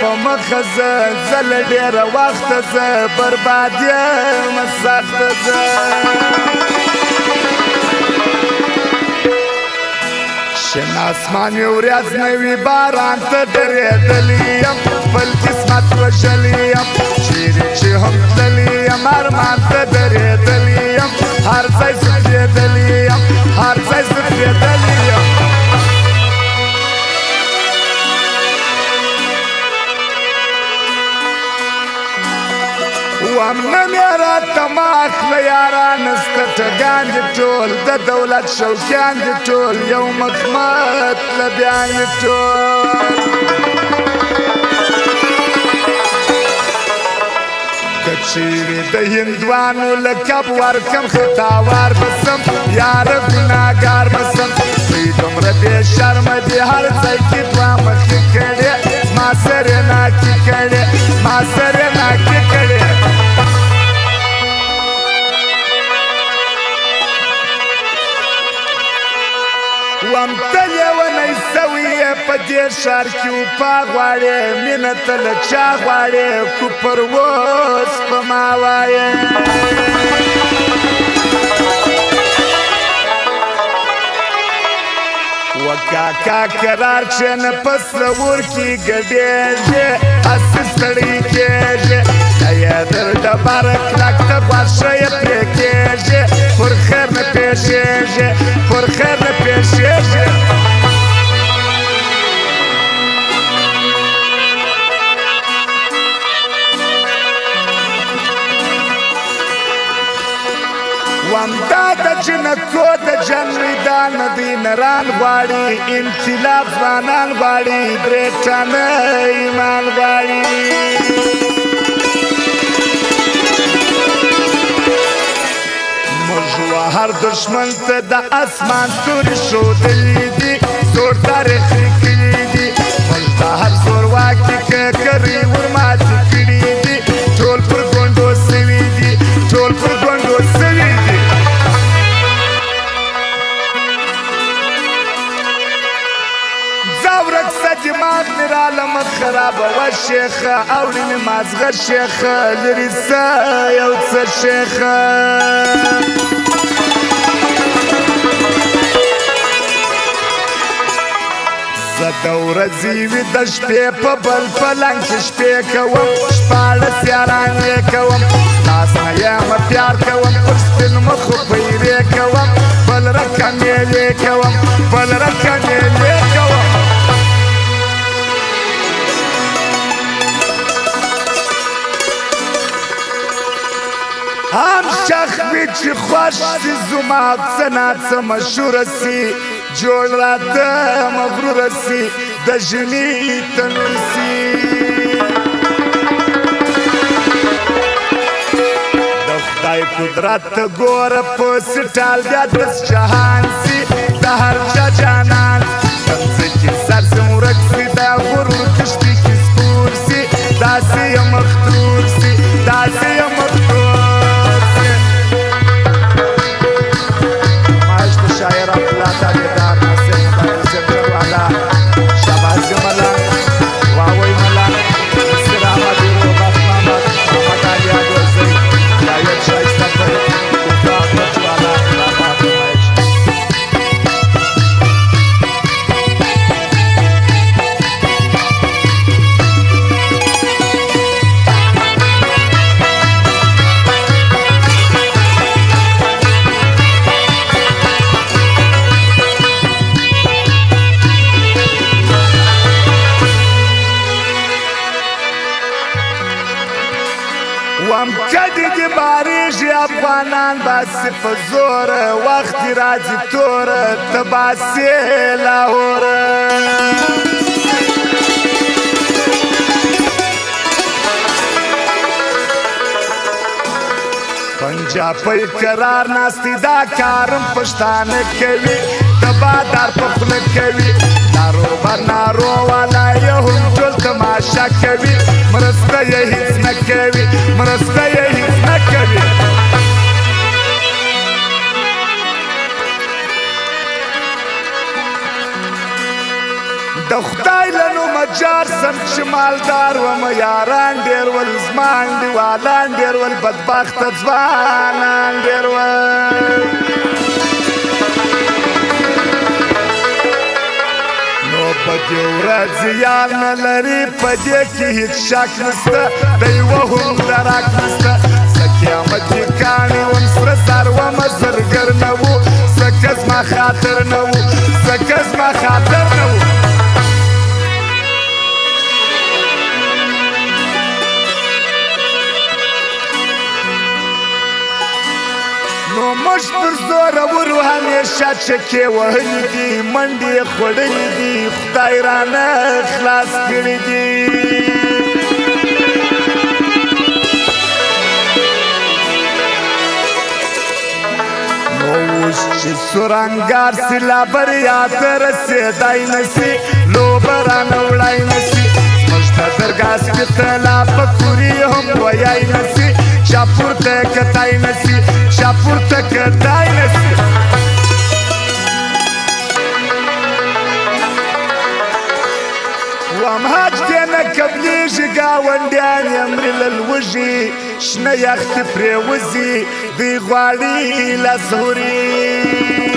په مخه زه له ډېره وخته زه برباد یم سخته زه شین اسمان یې ورځ نه وي باران ته درېدلی یم خپل قسمت وژلی یم چیرې چې هم تللی یم ارمان ته درېدلی یم هر ځای زه تلېدلی یم هر ځای زه تلېدلی یم وامنه مې راته ما اخله یاران سته ټګان دي ټول د دولت شوقیان دي ټول یو مخمت لبیان دي ټول که چیرې د هندوانو لقب ورکم خطاوار بسم یاره ګناهګار بسم دوی دومره بې شرمه دي هر ځای کې دوه مخې کړې زما سرې ناکې کړې زما سرې ناکې کړې وم ته لیونی سوی یې په دې ښار کې وپا غواړې مینه ته له چا غواړې کفر اوس په ما وایې وکاکا قرار چې نه په سرور کې ګډېږې هسې ستړی کېږې که یې در ډبره کلک ته غوښه یې پرې کېږې پر خیر نه پېښېږې پر خیر نه پېښېږې وام دا د جنکو د جنګ میدان دی نران غواړي انقلاب ځوانان غواړي برېټانه ایمان غواړي موږ هر دشمن ته د اسمان ستوري ښودلي دي زوړ تاریخ لیکلي دي موږ د هر زورواکي ککرۍ ورماتې کړي دي ټول پر ګونډو سوي دي ټول پر ګونډو سوي دي دماغ مې راله مخ خرابوه شیخه اوړي مې مازغه شیخه لرې سه یو څه شیخه زه د ورځې ویده شپې په بل پلنګ کې شپې کوم شپاړس یاران یې کوم لاس نه یمه پیار کوم پر سپین مخو پیرې کوم بل رقم یې لې کوم بل رقم یې لې کوم هم شخ وي چې خوښ سي زما څه ناڅه مشهوره سي جوړ راته مغروره سي د ژمي تنور سي د خدای قدرت ته ګوره په سټال بیا دس جهان سي د هر چا جانان تمځکې سر ځم ورک سي د غرور کښتۍ کې سپور سي داسې یم مختور سي داسې یم مختور شاعر عبدالله تابعدار ناصر مبارک والا شهباز ملنگ واوی ملنگ نصیر احمد روبات محمد علی عدوزی جاوید شایسته پر گفته احمد والا راما فرمایش وام کدی دی باریږي افغانان باسي په زور وخت راځي تور ته باسي لاهور پنجابی قرار ناستی دا کارم پښتانه کوي تبادار په خوله کوي ناروبر نارو والا یې هم ټول تماشا کوي مرسته یې هیڅ نه کوي مرسته یې هیڅ نه کوي د خدای له نومه جار سم چې مالدار وم یاران ډېر ول زما انډیوالان ډېر ول بدبخته ځوانان ډېر ول نو په دې ورځ یار نه لري په دې کې هېڅ شک نسته د یوه هم دراک نسته زه قیامت یې کاڼي وم سره زر ومه زرګر نه وو ځکه زما خاطر نه وو ځکه زما خاطر نه وو نو موږ پر زوره ورو همیشه چکې وهلي دي منډې یې خوړلي دي خدای رانه خلاص کړي دي نو اوس چې سورنګار سي لا بریا ته رسېدی نه سي لوبه رانه وړی نه سي زموږ د درګاه سپي لا په کوري هم ویی نه سي چا پورته کتای نه سي چا پورته کتای نه سي وام حج کې نه قبلېږي ګاونډیان یې مري له لوږې شنه یختې پرېوځي دوی غواړي لاس هوري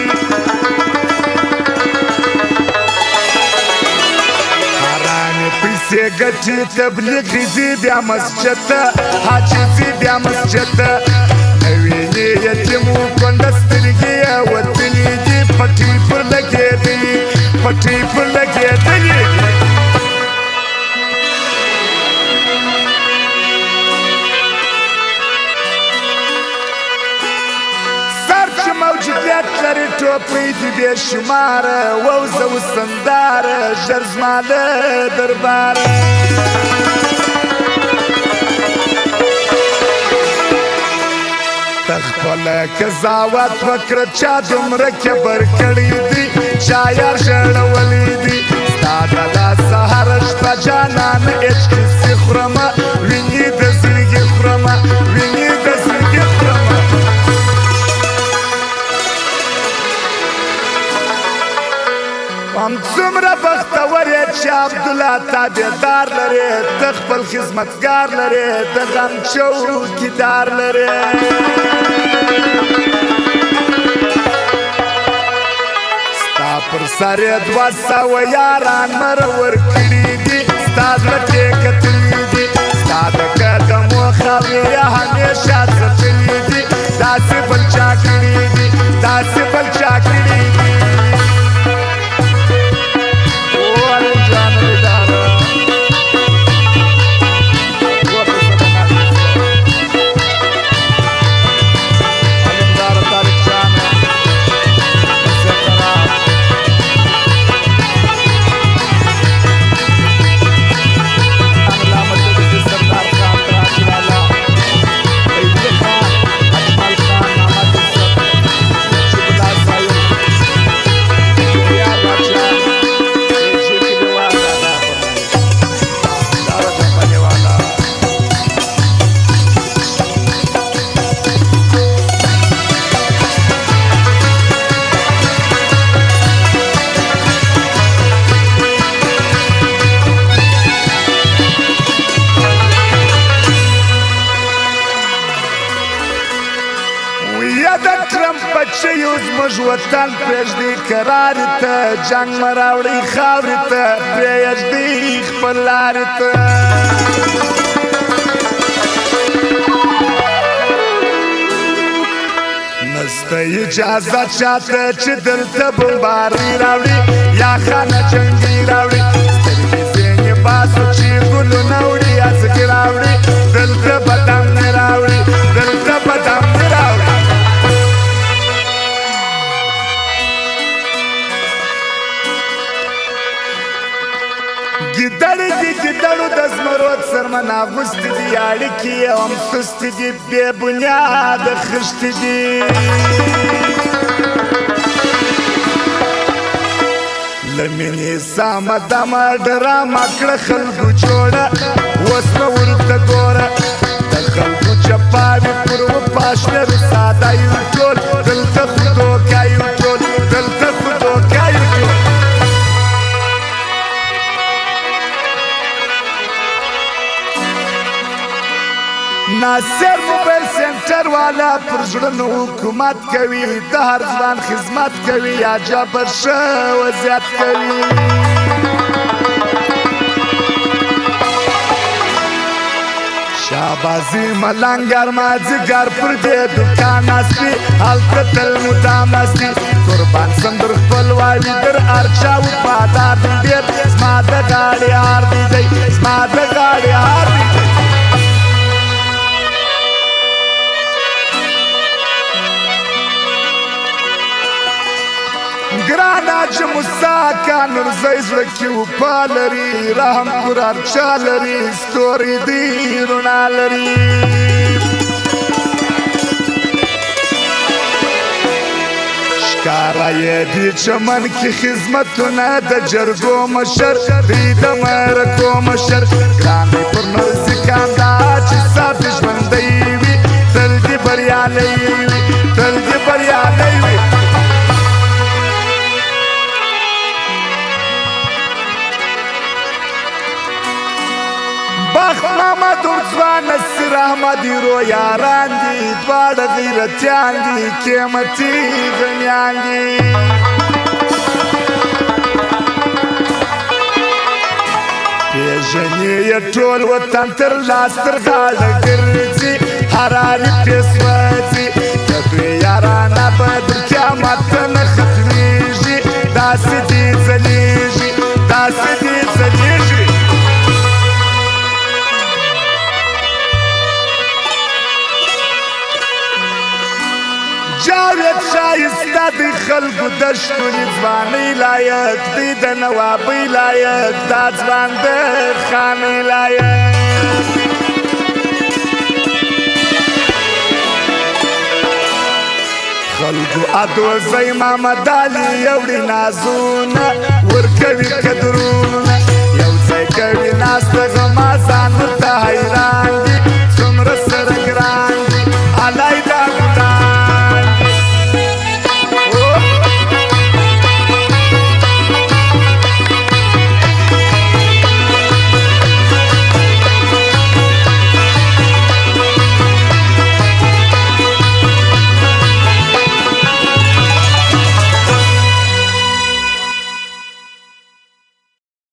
پیسې ګټي تبلیغ ځي بیا مسجد ته حاجي ځي بیا مسجد ته وینې یتیمو کونډه سترګې یې وتلي دي پټې پر لګېدلي پټې پر لګېدلي موجودیت لري ټوپۍ دي بې شماره ووزه وسنداره ژر زما له درباره ته خپله قضاوت وکړه چا دومره کبر کړی دي چا یار ژړولی دي ستا د لاسه هره شپه جانان اچکسي خورمه وینې د زړګي خورمه وینې د زړګي خورمه هم څومره بختور یې چې عبدالله تابعدار لرې ته خپل خدمتګار لرې د غم چوکیدار لرې ستا پر سر یې 200 یاران مرور کړي دي ستا زړه کې کتلي دي ستا د قدمو خاورې یې همیشه ځپلي دي داسې بل چا کړي دي داسې بل چا کړي دي بچیو زموږ وطن پرېږدي کرارې ته جنګ مه راوړئ خاورې ته پرېږدئ خپل لارې ته نسته اجازه چاته چې دلته بمباري راوړي یا خانه جنګي راوړي سترګې ځینې باسو چې ګلونه وړي اڅکې راوړي دلته به دم نه راوړي دلته به دم نه راوړي ګیدړې دي ګیدړو د زمرود څرمن اغوستې دي اړیکې یې هم سستې دي بې بنیاده خښتې دي له مینې سمه دمه ډرامه کړه خلکو جوړه اوس به ورته ګوره د خلکو چپاوې پر وپاشلرو ساده یو ټول دلته خو دوکه یو ټول دلته خو دوکه یو ټول ناصر موبایل سنټر والا پر زړونو حکومت کوي د هر ځوان خدمت کوي یا جبر شه وضعیت کوي شابازی ملنګر مازیګر پر دې دکان استی هلته تل مدام استی قربان سندر خپلوالي در ارچا وفادار دی ډېر زما د غاړې هار دی زما د غاړې هار دی ګرانا چې موسی کا نورزی زړه کې وفا لري رحم پر هر چا لري ستوري دی رڼا لري ښکاره یې دي چمن کې خدمتونه د جرګو مشر دی د مرکو مشر ګران دی پر نورزي کاندا چې صافي ژوندی وي تل دې بریالی وي تل دې بریالی وي بخت محمد عثمان نصیر احمدی رو یاران دی دواړه غیرتیان دي قیمتي غمیان دي پیژنې یې ټول وطن تر لاس تر غاړه ګرځي حراري پرې سوځي د دوی یارانه به تر قیامت نه ختمېږي داسې دي ځلېږي داسې دي ځلېږي جاوید شایسته دی خلکو د ښکلي ځوانۍ لایق دی د نوابۍ لایق دا ځوان د خانۍ لایق خلکو ادوزی محمد علي یوړي نازونه ورکوي قدرونه یو ځای کوي ناسته غمازان ورته